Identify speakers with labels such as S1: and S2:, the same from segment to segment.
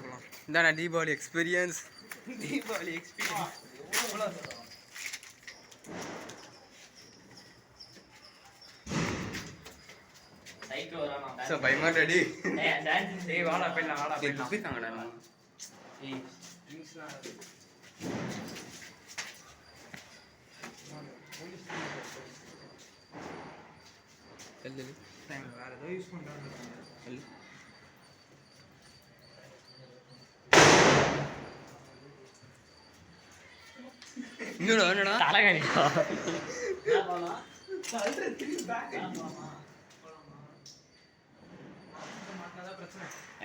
S1: பார்க்கலாம். இதாண்ணா Deepavali experience. Deepavali experience sir பயமா ரெடி. ஏய் வாடா போயிடலாம், வாடா போயிடலாம். போயிருக்காங்கடா நம்ம. ஏய் ட்ரிங்க்ஸ்லாம் வேற ஏதோ யூஸ் பண்றாங்க. என்னடா என்னடா தலகாணிடா. என்ன பண்ணா சல்ற திருப்பி பேக் ஆமா.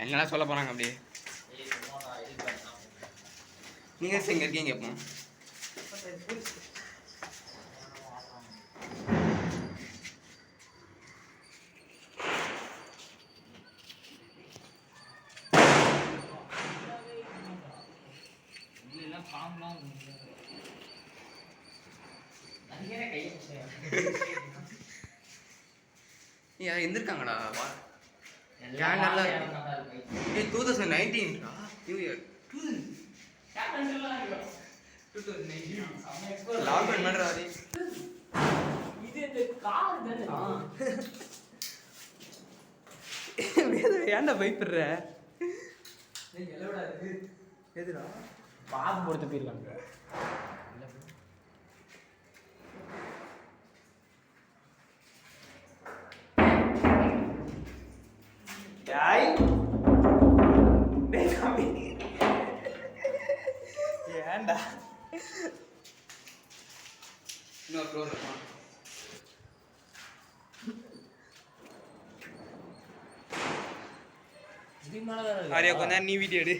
S1: என்னடா சொல்ல போறாங்க அப்படியே. நீங்க எங்க இருக்கீங்க அப்போ? எந்திருக்காங்கடா 2019 நியூ இயர் லாக்டவுன் பண்றாரு. இது இந்த கார் தானே. ஏன்டா பயப்படுற? எதுடா பாம்பு போட்டு போயிருக்காங்க. ஏன்டா இன்னொரு ஃப்ளோர் இருக்கும். ஆரியா கொஞ்ச நீ வீடியோ எடு.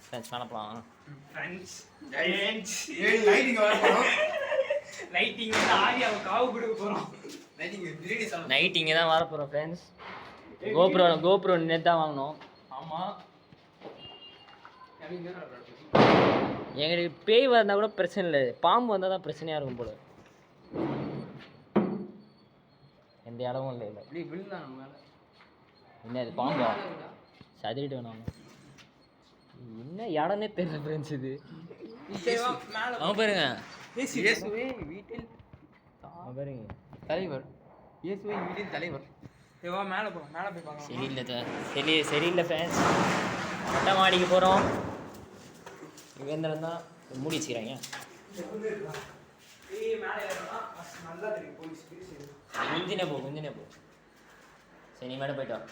S1: ஃப்ரெண்ட்ஸ் பண்ணலாம். ஃப்ரெண்ட்ஸ் லைட்டிங் வர போறோம். லைட்டிங் வந்து ஆரியாவை காவு கொடுக்க போறோம். நைட்டிங் தான் வர போறோம் ஃப்ரெண்ட்ஸ். கோப்ரோ நேத்து தான் வாங்கணும். ஆமா எங்களுக்கு பேய் வந்தா கூட பிரச்சனை இல்லை, பாம்பு வந்தால் தான் பிரச்சனையாக இருக்கும் போல. எந்த இடமும் இல்லை. இல்லை இப்படி விழுந்தான் நம்ம மேலே. என்ன இது பாம்பா? சதிரிட்டு வேணாம். என்ன இடம்னே தெரியல ஃப்ரெண்ட்ஸ். இது அவன் பாருங்க வீட்டில் பாருங்க தலைவர். இயேசுவை வீட்டில் தலைவர். மேலே போ, மேலே போய் பார்க்கலாம். சரியில்லை சரியில்லை ஃப்ரெண்ட்ஸ். மொட்டை மாடிக்கு போகிறோம். இவேந்திரன் தான் மூடி வச்சுக்கிறாங்க. குஞ்சினே போ. சரி நீ மேடம் போயிட்டோம்.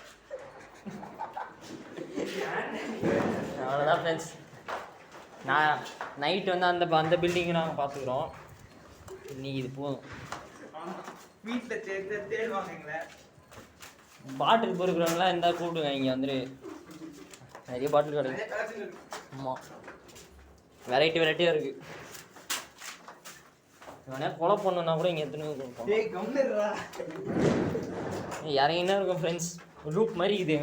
S1: அவ்வளோதான் ஃப்ரெண்ட்ஸ். நான் நைட்டு வந்து அந்த பில்டிங்கை நாங்கள் பார்த்துக்குறோம். இன்னைக்கு இது போதும். வீட்டில் தேடுவாங்க. பாட்டில் பொறுக்கிறவங்களாம் இருந்தால் கூப்பிடுங்க. இங்கே வந்துட்டு நிறைய பாட்டில் கிடைக்கும். ஆமாம் வெரைட்டியாக இருக்குது. இவனே கொலை பண்ணணுன்னா கூட இங்கே எத்தனை கொடுப்போம். இறங்கினா இருக்கும் ஃப்ரெண்ட்ஸ். ரூப் மாதிரி இது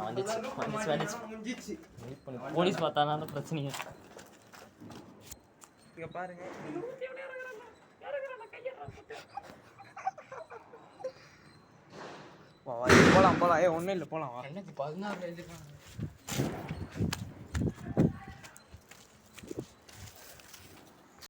S1: வந்துச்சு. போலீஸ் பார்த்தா தான் பிரச்சனைங்க. பாருங்க போலாம். ஒன்றும் இல்லை போலாம். 16